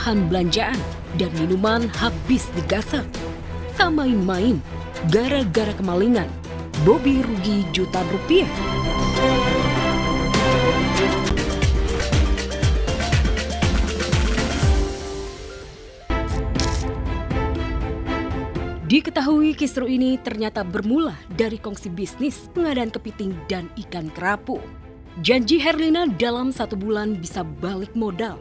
bahan belanjaan dan minuman habis digasak. Tak main-main, gara-gara kemalingan, Bobby rugi jutaan rupiah. Diketahui kisru ini ternyata bermula dari kongsi bisnis pengadaan kepiting dan ikan kerapu. Janji Herlina dalam 1 bulan bisa balik modal.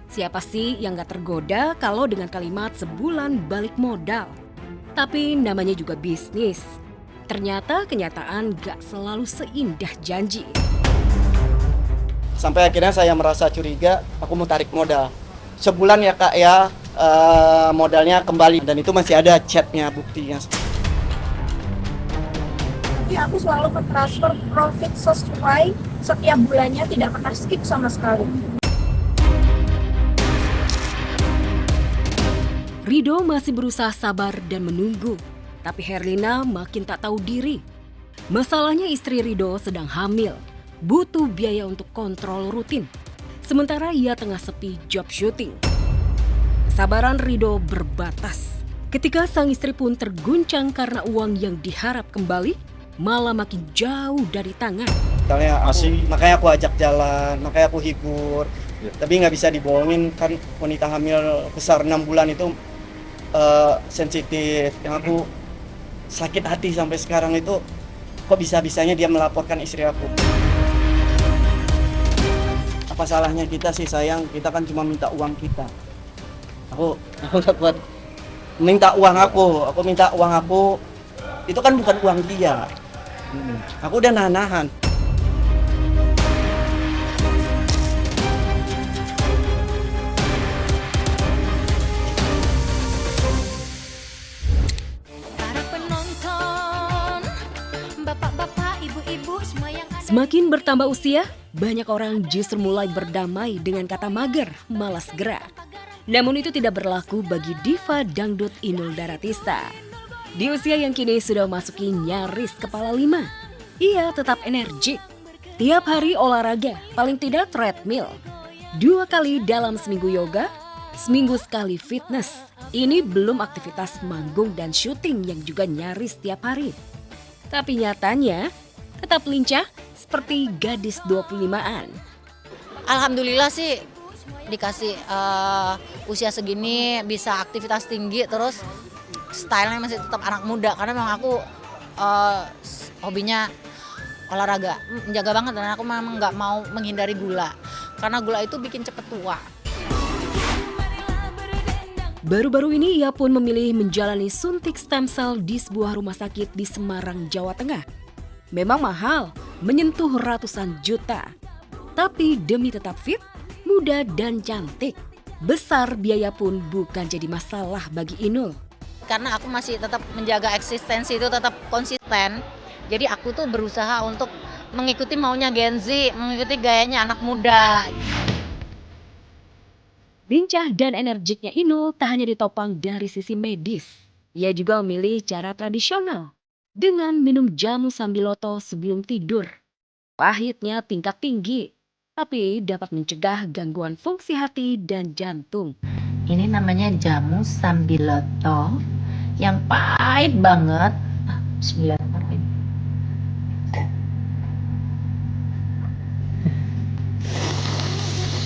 Siapa sih yang gak tergoda kalau dengan kalimat sebulan balik modal? Tapi namanya juga bisnis. Ternyata kenyataan gak selalu seindah janji. Sampai akhirnya saya merasa curiga, aku mau tarik modal. Sebulan ya kak ya, modalnya kembali dan itu masih ada chatnya, buktinya. Jadi aku selalu mentransfer profit sesuai setiap bulannya, tidak pernah skip sama sekali. Rido masih berusaha sabar dan menunggu, tapi Herlina makin tak tahu diri. Masalahnya istri Rido sedang hamil, butuh biaya untuk kontrol rutin. Sementara ia tengah sepi job syuting. Kesabaran Rido berbatas. Ketika sang istri pun terguncang karena uang yang diharap kembali malah makin jauh dari tangan. Makanya aku ajak jalan, makanya aku hibur. Tapi nggak bisa dibohongin, kan wanita hamil besar 6 bulan itu sensitif. Yang aku sakit hati sampai sekarang itu, kok bisa-bisanya dia melaporkan istri aku. Apa salahnya kita sih sayang, kita kan cuma minta uang kita. Aku nggak kuat minta uang aku minta uang aku, itu kan bukan uang dia. Aku udah nahan. Semakin bertambah usia, banyak orang justru mulai berdamai dengan kata mager, malas gerak. Namun itu tidak berlaku bagi diva dangdut Inul Daratista. Di usia yang kini sudah masuki nyaris kepala 5, ia tetap energik. Tiap hari olahraga, paling tidak treadmill. 2 kali dalam seminggu yoga, seminggu sekali fitness. Ini belum aktivitas manggung dan syuting yang juga nyaris tiap hari. Tapi nyatanya tetap lincah seperti gadis 25-an. Alhamdulillah sih dikasih usia segini bisa aktivitas tinggi, terus stylenya masih tetap anak muda karena memang aku hobinya olahraga, menjaga banget, dan aku memang nggak mau menghindari gula karena gula itu bikin cepet tua. Baru-baru ini ia pun memilih menjalani suntik stem cell di sebuah rumah sakit di Semarang, Jawa Tengah. Memang mahal, menyentuh ratusan juta. Tapi demi tetap fit, muda dan cantik, besar biaya pun bukan jadi masalah bagi Inul. Karena aku masih tetap menjaga eksistensi itu tetap konsisten. Jadi aku tuh berusaha untuk mengikuti maunya Gen Z, mengikuti gayanya anak muda. Lincah dan energiknya Inul tak hanya ditopang dari sisi medis. Ia juga memilih cara tradisional dengan minum jamu sambiloto sebelum tidur. Pahitnya tingkat tinggi, tapi dapat mencegah gangguan fungsi hati dan jantung. Ini namanya jamu sambiloto yang pahit banget. Bismillahirrahmanirrahim.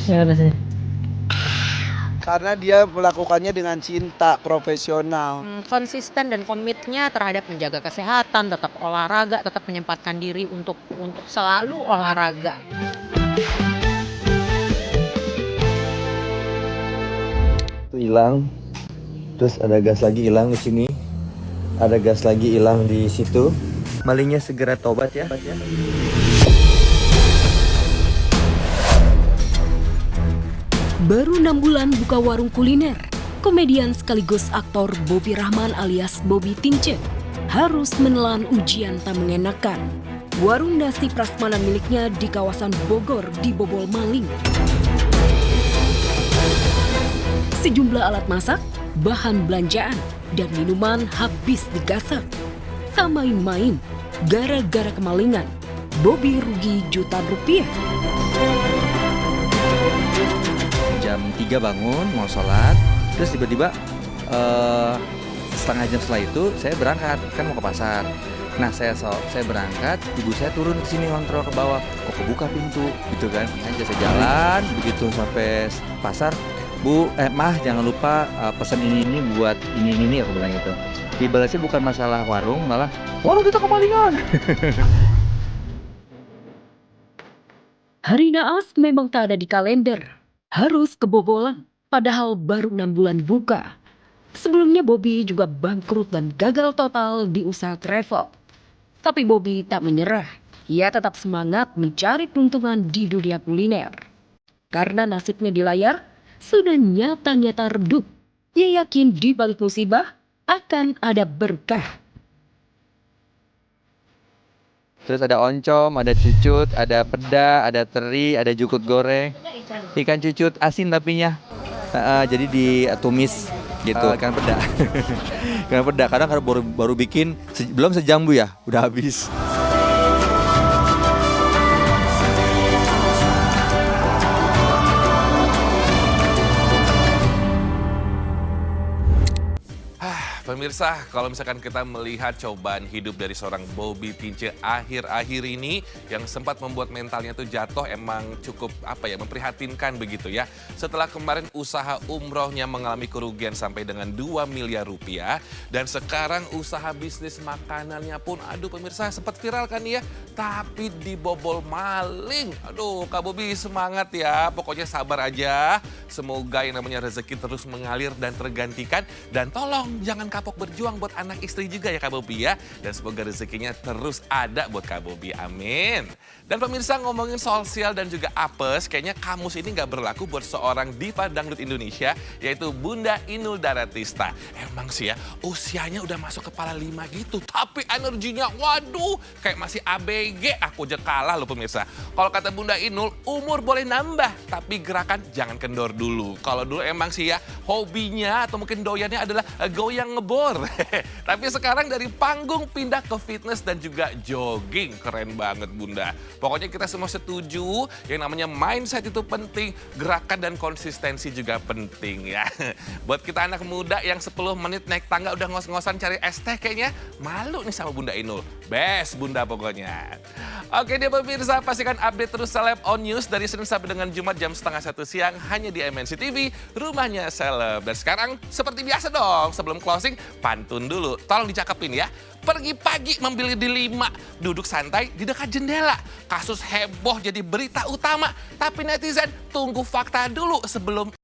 Ya rasanya. Karena dia melakukannya dengan cinta, profesional. Konsisten dan komitnya terhadap menjaga kesehatan, tetap olahraga, tetap menyempatkan diri untuk selalu olahraga. Itu hilang, terus ada gas lagi hilang di sini, ada gas lagi hilang di situ. Malingnya segera tobat ya. Baru 6 bulan buka warung kuliner, komedian sekaligus aktor Bobby Rahman alias Bobby Tince harus menelan ujian tak mengenakan. Warung nasi prasmanan miliknya di kawasan Bogor dibobol maling. Sejumlah alat masak, bahan belanjaan, dan minuman habis digasak. Tak main-main, gara-gara kemalingan, Bobby rugi jutaan rupiah. Jam 3 bangun mau sholat, terus tiba-tiba setengah jam setelah itu saya berangkat kan mau ke pasar. Nah saya berangkat, ibu saya turun ke sini kontrol ke bawah, kok kebuka pintu gitu kan. Aja saya jalan begitu sampai pasar, mah jangan lupa pesan ini buat ini aku bilang gitu. Dibalasnya bukan masalah warung, malah warung kita kemalingan. Hari naas memang tak ada di kalender. Harus kebobolan, padahal baru 6 bulan buka. Sebelumnya Bobby juga bangkrut dan gagal total di usaha travel. Tapi Bobby tak menyerah. Ia tetap semangat mencari keuntungan di dunia kuliner. Karena nasibnya di layar sudah nyata-nyata redup. Ia yakin di balik musibah akan ada berkah. Terus ada oncom, ada cucut, ada peda, ada teri, ada jukut goreng. Ikan cucut asin tapinya. Jadi ditumis gitu. Ikan peda. Ikan peda kadang baru bikin belum sejam Bu ya, udah habis. Pemirsa, kalau misalkan kita melihat cobaan hidup dari seorang Bobby Tince akhir-akhir ini yang sempat membuat mentalnya tuh jatuh, emang cukup memprihatinkan begitu ya. Setelah kemarin usaha umrohnya mengalami kerugian sampai dengan 2 miliar rupiah dan sekarang usaha bisnis makanannya pun pemirsa sempat viral kan ya, tapi dibobol maling. Aduh, Kak Bobby semangat ya. Pokoknya sabar aja. Semoga yang namanya rezeki terus mengalir dan tergantikan dan tolong jangan kapok berjuang buat anak istri juga ya Kak Bobby ya. Dan semoga rezekinya terus ada buat Kak Bobby, amin. Dan pemirsa, ngomongin sosial dan juga apes, kayaknya kamus ini gak berlaku buat seorang diva dangdut Indonesia, yaitu Bunda Inul Daratista. Emang sih ya, usianya udah masuk kepala 5 gitu, tapi energinya waduh kayak masih ABG. Aku aja kalah loh pemirsa. Kalau kata Bunda Inul, umur boleh nambah, tapi gerakan jangan kendor dulu. Kalau dulu emang sih ya, hobinya atau mungkin doyannya adalah goyang ngebor. Tapi sekarang dari panggung pindah ke fitness dan juga jogging. Keren banget Bunda. Pokoknya kita semua setuju yang namanya mindset itu penting, gerakan dan konsistensi juga penting ya. Buat kita anak muda yang 10 menit naik tangga udah ngos-ngosan cari es teh kayaknya malu nih sama Bunda Inul. Best Bunda pokoknya. Oke dia pemirsa, pastikan update terus Seleb on News dari Senin sampai dengan Jumat jam 12:30 siang hanya di MNC TV, rumahnya Seleb. Dan sekarang seperti biasa dong, sebelum closing pantun dulu. Tolong dicakepin ya. Pergi pagi membeli di 5, duduk santai di dekat jendela. Kasus heboh jadi berita utama, tapi netizen tunggu fakta dulu sebelum